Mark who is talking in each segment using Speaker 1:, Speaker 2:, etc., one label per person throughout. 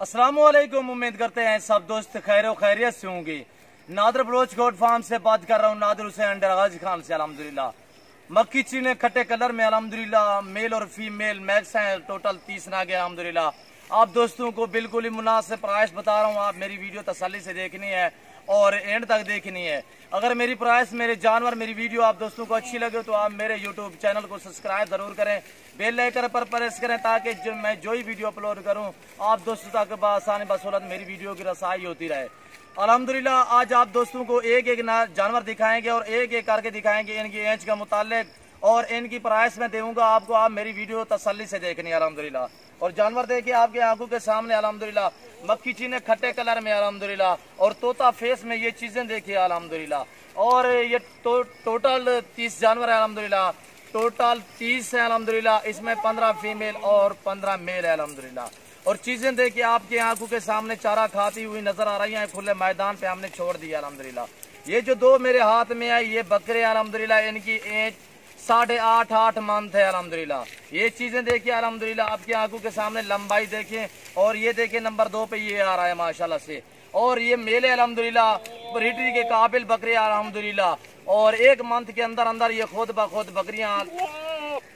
Speaker 1: अस्सलामुअलैकुम। उम्मीद करते हैं सब दोस्त खैर खैरियत से होंगे। नादर बलोच गोट फार्म से बात कर रहा हूँ, नादर हुसैन डरगाजी खान से। अल्हम्दुलिल्लाह मक्खी चीने खट्टे कलर में अल्हम्दुलिल्लाह मेल और फीमेल मैक्स हैं, टोटल 30 नागे अल्हम्दुलिल्लाह। आप दोस्तों को बिल्कुल ही मुनासिब प्राइस बता रहा हूँ। आप मेरी वीडियो तसल्ली से देखनी है और एंड तक देखनी है। अगर मेरी प्राइस, मेरे जानवर, मेरी वीडियो आप दोस्तों को अच्छी लगे तो आप मेरे यूट्यूब चैनल को सब्सक्राइब जरूर करें, बेल आइकन पर प्रेस करें ताकि मैं जो ही वीडियो अपलोड करूं आप दोस्तों तक आसानी बसौलत मेरी वीडियो की रसाई होती रहे। अल्हम्दुलिल्लाह आज आप दोस्तों को एक एक जानवर दिखाएंगे और एक एक करके दिखाएंगे इनकी एज का मुतालिक और इनकी प्राइस में दूंगा आपको। आप मेरी वीडियो तसल्ली से देखनी है अल्हम्दुलिल्लाह। और जानवर देखिए आपके आंखों के सामने अल्हम्दुलिल्लाह, मक्खी चीने खट्टे कलर में अल्हम्दुलिल्लाह और तोता फेस में ये चीजें देखिए अल्हम्दुलिल्लाह। और ये टोटल 30 जानवर है अल्हम्दुलिल्लाह, टोटल 30 है अल्हम्दुलिल्लाह। इसमें 15 फीमेल और 15 मेल है अल्हम्दुलिल्लाह। और चीजें देखिए आपके आंखों के सामने चारा खाती हुई नजर आ रही हैं, खुले मैदान पे हमने छोड़ दिया अल्हम्दुलिल्लाह। ये जो दो मेरे हाथ में है ये बकरे अल्हम्दुलिल्लाह, इनकी एज 8.5 मंथ है अल्हम्दुलिल्लाह। ये चीजें देखिए अल्हम्दुलिल्लाह आपकी आंखों के सामने, लंबाई देखिए। और ये देखिए नंबर 2 पे ये आ रहा है माशाल्लाह से। और ये मेले अल्हम्दुलिल्लाह ब्रीडरी के काबिल बकरे अल्हम्दुलिल्लाह। और 1 मंथ के अंदर अंदर ये खुद ब खुद बकरियां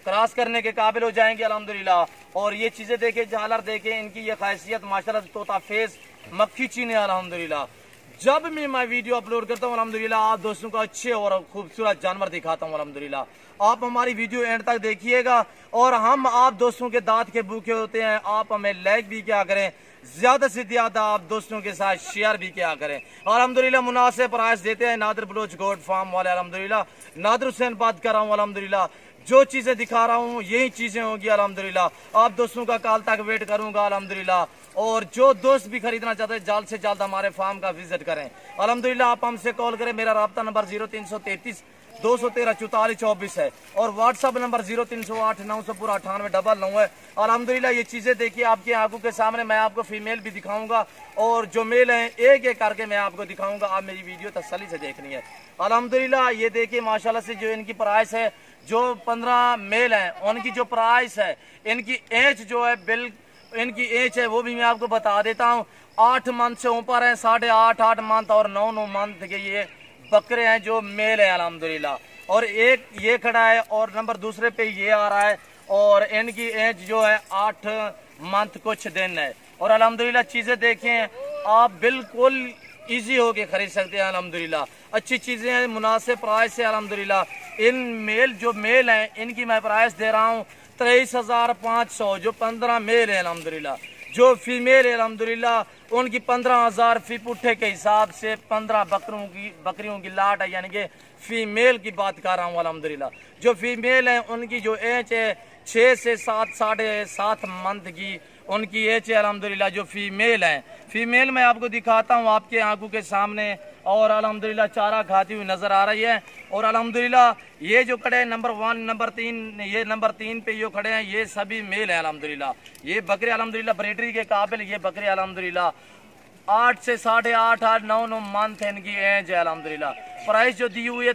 Speaker 1: क्रॉस करने के काबिल हो जाएंगे अल्हम्दुलिल्लाह। और ये चीजें देखे, झालर देखे, इनकी ये खासियत माशाल्लाह, तोता फेस, मक्खी चीने अल्हम्दुलिल्लाह। जब भी मैं वीडियो अपलोड करता हूँ अल्हम्दुलिल्लाह आप दोस्तों को अच्छे और खूबसूरत जानवर दिखाता हूँ अल्हम्दुलिल्लाह। आप हमारी वीडियो एंड तक देखिएगा। और हम आप दोस्तों के दांत के भूखे होते हैं, आप हमें लाइक भी क्या करें, ज्यादा से ज्यादा आप दोस्तों के साथ शेयर भी क्या करें। अल्हम्दुलिल्लाह मुनासिब प्राइस देते हैं नादर बलोच गोट फार्म वाले अल्हम्दुलिल्लाह। नादर हुसैन बात कर रहा हूँ अल्हम्दुलिल्लाह। जो चीजें दिखा रहा हूँ यही चीजें होंगी अल्हम्दुलिल्लाह। आप दोस्तों का कल तक वेट करूंगा अल्हम्दुलिल्लाह। और जो दोस्त भी खरीदना चाहते हैं जल्द से जल्द हमारे फार्म का विजिट करें अल्हम्दुलिल्लाह। आप हमसे कॉल करें, मेरा राब्ता नंबर 0333 213 44 24 है और व्हाट्सएप नंबर 0308 998 है अल्हम्दुलिल्लाह। ये चीजें देखिए आपकी आंखों के सामने। मैं आपको फीमेल भी दिखाऊंगा और जो मेल हैं एक एक करके मैं आपको दिखाऊंगा। आप मेरी वीडियो तसल्ली से देखनी है अल्हम्दुलिल्लाह। ये देखिए माशाल्लाह से जो इनकी प्राइस है, जो 15 मेल हैं उनकी जो प्राइस है, इनकी एज जो है इनकी एज है वो भी मैं आपको बता देता हूँ। 8 मंथ से ऊपर है, 8.5 मंथ और 9 मंथ के ये बकरे हैं जो मेल है अल्हम्दुलिल्लाह। और एक ये खड़ा है और नंबर दूसरे पे ये आ रहा है और इनकी एज जो है 8 मंथ कुछ दिन है। और अल्हम्दुलिल्लाह चीजें देखें आप, बिल्कुल इजी होके खरीद सकते हैं अल्हम्दुलिल्लाह। अच्छी चीजें हैं, मुनासिब प्राइस है अल्हम्दुलिल्लाह। इन जो मेल हैं इनकी मैं प्राइस दे रहा हूँ 23,500 जो 15 मेल है अल्हम्दुलिल्लाह। जो फीमेल है अल्हम्दुलिल्लाह उनकी 15,000 फी पुट्ठे के हिसाब से 15 बकरियों की लाट है, यानी कि फीमेल की बात कर रहा हूँ अल्हम्दुलिल्लाह। जो फीमेल है उनकी जो एज है 6 से 7 7.5 मंथ की उनकी एज है अल्हम्दुलिल्लाह। जो फीमेल है, फीमेल मैं आपको दिखाता हूँ आपके आंखों के सामने। और अल्हम्दुलिल्लाह चारा खाती हुई नजर आ रही है। और अल्हम्दुलिल्लाह ये जो खड़े हैं नंबर 1 नंबर 3, ये नंबर 3 पे जो खड़े हैं ये सभी मेल है अल्हम्दुलिल्लाह। ये बकरे अल्हम्दुलिल्लाह ब्रीडरी के काबिल ये बकरे अल्हम्दुलिल्लाह 8 से 8.5 9 मंथ इनकी एज है अल्हम्दुलिल्लाह। प्राइस जो दी हुई है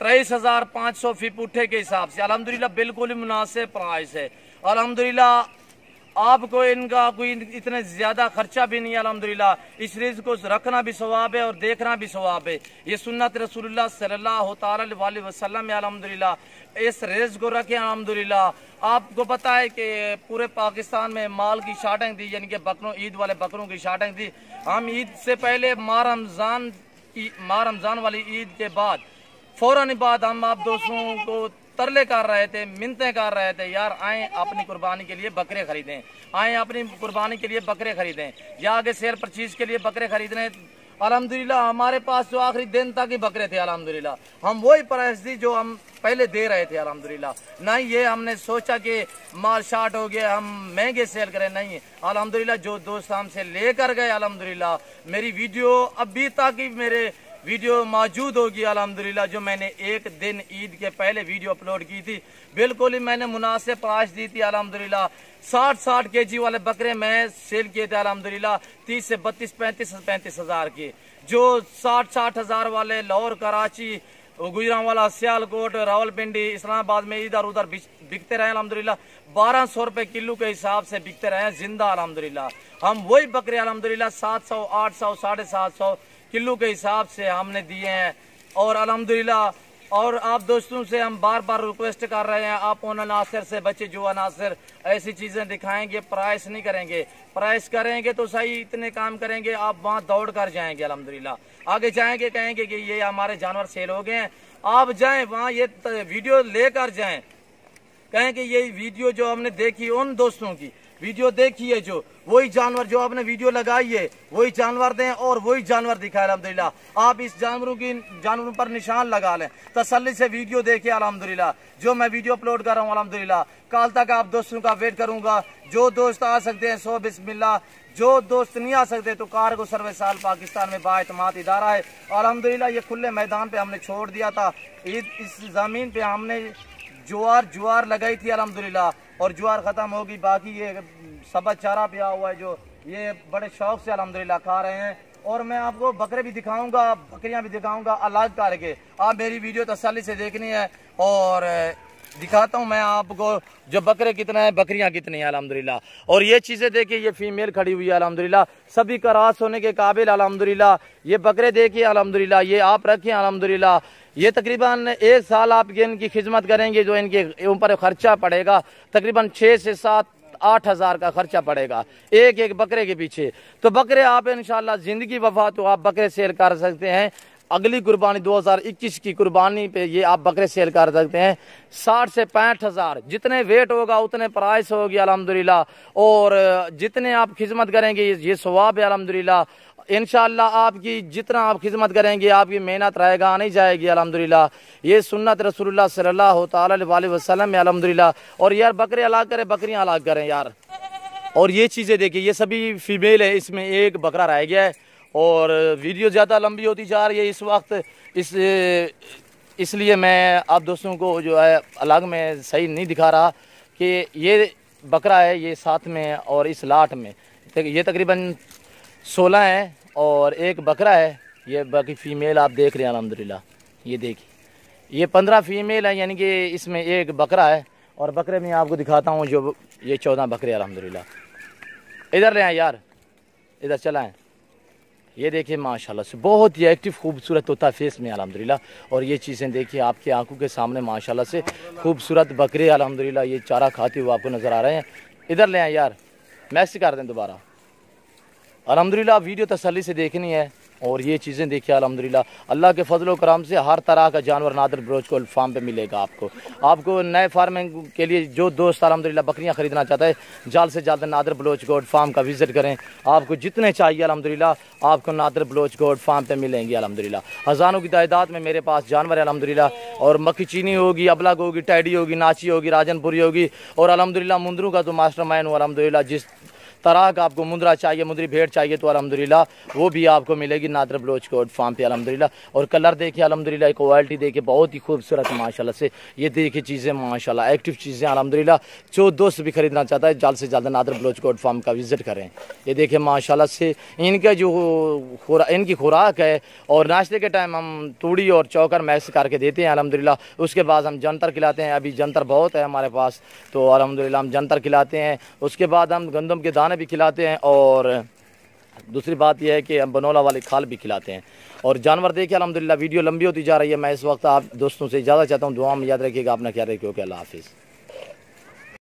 Speaker 1: 23,500 फी पुट्ठे के हिसाब से अल्हम्दुलिल्लाह, बिल्कुल ही मुनासिब प्राइस है अल्हम्दुलिल्लाह। आपको इनका कोई इतना ज्यादा खर्चा भी नहीं है अल्हम्दुलिल्लाह। इस रिज़्क़ को रखना भी सवाब है और देखना भी सवाब है। ये सुन्नत रसूलुल्लाह सल्लल्लाहु अलैहि वसल्लम है अल्हम्दुलिल्लाह। इस रिज़्क़ को रखें अल्हम्दुलिल्लाह। आपको पता है कि पूरे पाकिस्तान में माल की शार्टिंग थी, यानी कि बकरों, ईद वाले बकरों की शार्टिंग थी। हम ईद से पहले माह रमजान वाली ईद के बाद फौरन बाद हम आप दोस्तों को तरले कर रहे थे, मिन्नतें कर रहे थे, यार आए अपनी कुर्बानी के लिए बकरे खरीदें, आए अपनी कुर्बानी के लिए बकरे खरीदें या आगे सेल परचेज के लिए बकरे खरीदने। अल्हम्दुलिल्लाह हमारे पास जो आखिरी दिन तक ही बकरे थे अल्हम्दुलिल्लाह। हम वही प्राइस दी जो हम पहले दे रहे थे अल्हम्दुलिल्लाह। नहीं ये हमने सोचा कि माल शार्ट हो गया हम महंगे सेल करें, नहीं अल्हम्दुलिल्लाह। जो दोस्त हमसे लेकर गए अल्हम्दुलिल्लाह, मेरी वीडियो अभी तक ही मेरे वीडियो मौजूद होगी अल्हम्दुलिल्लाह। जो मैंने एक दिन ईद के पहले वीडियो अपलोड की थी, बिल्कुल ही मैंने मुनासिब प्राइस दी थी अल्हम्दुलिल्लाह। 60 केजी वाले बकरे मैं सेल किए थे अल्हम्दुलिल्लाह 30 से 35 हजार के। जो 60 हजार वाले लाहौर, कराची, गुजरांवाला, सियालकोट, रावलपिंडी, इस्लामाबाद में इधर उधर बिकते रहे अल्हम्दुलिल्लाह। 1200 रुपए किलो के हिसाब से बिकते रहे जिंदा अल्हम्दुलिल्लाह। हम वही बकरे अल्हम्दुलिल्लाह 700, 800, 750 किलो के हिसाब से हमने दिए हैं। और अल्हम्दुलिल्लाह और आप दोस्तों से हम बार बार रिक्वेस्ट कर रहे हैं, आप उन अनासर से बचे जो अनासर ऐसी चीजें दिखाएंगे, प्राइस नहीं करेंगे। प्राइस करेंगे तो सही इतने काम करेंगे, आप वहां दौड़ कर जाएंगे अल्हम्दुलिल्लाह। आगे जाएंगे कहेंगे कि ये हमारे जानवर सेल हो गए हैं। आप जाएं वहां, ये वीडियो लेकर जाएं, कहें कि ये वीडियो जो हमने देखी, उन दोस्तों की वीडियो देखी है, जो वही जानवर जो आपने वीडियो लगाई है वही जानवर दें और वही जानवर दिखाए अल्हम्दुलिल्लाह। आप इस जानवरों पर निशान लगा लें, तसल्ली से वीडियो देखिए अल्हम्दुलिल्लाह। जो मैं वीडियो अपलोड कर रहा हूँ अल्हम्दुलिल्लाह, कल तक आप दोस्तों का वेट करूंगा। जो दोस्त आ सकते हैं सो बिस्मिल्लाह, जो दोस्त नहीं आ सकते तो कार्गो सर्विस आल पाकिस्तान में बाएतमाद इदारा है अल्हम्दुलिल्लाह। ये खुले मैदान पे हमने छोड़ दिया था। इस जमीन पे हमने जुआर लगाई थी अल्हम्दुलिल्लाह, और जुआर खत्म होगी। बाकी ये सबज चारा पिया हुआ है जो ये बड़े शौक से अल्हम्दुलिल्लाह खा रहे हैं। और मैं आपको बकरे भी दिखाऊंगा, बकरियां भी दिखाऊंगा अलग करके। आप मेरी वीडियो तसल्ली से देखनी है और दिखाता हूं मैं आपको जो बकरे कितना है, बकरियां कितनी है अल्हम्दुलिल्लाह। और ये चीजें देखिए, ये फीमेल खड़ी हुई है अल्हम्दुलिल्लाह, सभी का रास होने के काबिल अल्हम्दुलिल्लाह। ये बकरे देखिए अल्हम्दुलिल्लाह, ये आप रखें अल्हम्दुलिल्लाह। ये तकरीबन 1 साल आप इनकी खिदमत करेंगे, जो इनके ऊपर खर्चा पड़ेगा तकरीबन 6 से 7, 8 हज़ार का खर्चा पड़ेगा एक एक बकरे के पीछे। तो बकरे आप इंशाल्लाह जिंदगी वफा तो आप बकरे सेल कर सकते हैं। अगली कुर्बानी 2021 की कुर्बानी पे ये आप बकरे सेल कर सकते हैं 60 से 65 हज़ार। जितने वेट होगा उतने प्राइस होगी अल्हम्दुलिल्लाह। और जितने आप खिदमत करेंगे ये सवाब है अल्हम्दुलिल्लाह। इंशाअल्लाह आपकी जितना आप खिदमत करेंगे आपकी मेहनत रहेगा नहीं जाएगी अल्हम्दुलिल्लाह। ये सुन्नत रसूलुल्लाह सल्लल्लाहु तआला अलैहि वसल्लम है अल्हम्दुलिल्लाह। और यार बकरे अलग करें, बकरियां अलग करें यार। और ये चीज़ें देखिए, ये सभी फीमेल है, इसमें एक बकरा रह गया है। और वीडियो ज़्यादा लंबी होती जा रही है इस वक्त, इसलिए मैं आप दोस्तों को जो है अलग में सही नहीं दिखा रहा कि ये बकरा है, ये साथ में और इस लाट में ये तकरीबन 16 है और एक बकरा है। ये बाकी फ़ीमेल आप देख रहे हैं अल्हम्दुलिल्लाह। ये देखिए, ये 15 फ़ीमेल है, यानी कि इसमें एक बकरा है। और बकरे में आपको दिखाता हूँ जो ये 14 बकरे अल्हम्दुलिल्लाह। इधर ले आए यार, इधर चलाएँ। ये देखिए माशाल्लाह से बहुत ही एक्टिव खूबसूरत होता है फेस में अल्हम्दुलिल्लाह। और ये चीज़ें देखिए आपकी आंखों के सामने माशाल्लाह से खूबसूरत बकरे अल्हम्दुलिल्लाह ये चारा खाते हुए आपको नज़र आ रहे हैं। इधर ले आए यार, मैसेज कर दें दोबारा अल्हम्दुलिल्लाह। वीडियो तसल्ली से देखनी है। और ये चीज़ें देखिए अल्हम्दुलिल्लाह, अल्लाह के फजल व करम से हर तरह का जानवर नादर बलोच गोल्ड फार्म पे मिलेगा आपको नए फार्मिंग के लिए जो दोस्त अल्हम्दुलिल्लाह बकरियां ख़रीदना चाहता है जल्द से जल्द नादर बलोच गोल्ड फार्म का विज़िट करें। आपको जितने चाहिए अल्हम्दुलिल्लाह आपको नादर बलोच गोल्ड फार्म पे मिलेंगे अल्हम्दुलिल्लाह। हज़ारों की तादाद में मेरे पास जानवर है अल्हम्दुलिल्लाह। और मक्खी चीनी होगी, अबलग होगी, टैडी होगी, नाची होगी, राजनपुरी होगी। और अल्हम्दुलिल्लाह मुंदरों का तो मास्टरमाइंड हूँ अल्हम्दुलिल्लाह। जिस तरह का आपको मुंदरा चाहिए, मुंदरी भेड़ चाहिए तो अल्हम्दुलिल्लाह वो भी आपको मिलेगी नादर बलोच गोल्ड फार्म पे अल्हम्दुलिल्लाह। और कलर देखिए अल्हम्दुलिल्लाह, क्वालिटी देखिए बहुत ही खूबसूरत माशाल्लाह से। ये देखिए चीज़ें माशाल्लाह एक्टिव चीज़ें अल्हम्दुलिल्लाह। जो दोस्त भी खरीदना चाहता है जल्द से जल्द नादर बलोच गोल्ड फार्म का विज़िट करें। ये देखिए माशाल्लाह से इनका जो इनकी खुराक है, और नाश्ते के टाइम हम तूड़ी और चौकर मैक्स करके देते हैं अल्हम्दुलिल्लाह। उसके बाद हम जंतर खिलाते हैं, अभी जंतर बहुत है हमारे पास तो अल्हम्दुलिल्लाह हम जंतर खिलाते हैं। उसके बाद हम गंदम के दाने भी खिलाते हैं। और दूसरी बात यह है कि हम बनोला वाली खाल भी खिलाते हैं। और जानवर देखिए अल्हम्दुलिल्लाह। वीडियो लंबी होती जा रही है, मैं इस वक्त आप दोस्तों से इजाज़त चाहता हूँ। दुआ में याद रखिएगा, अपना ख्याल रखिएगा। अल्लाह हाफिज़।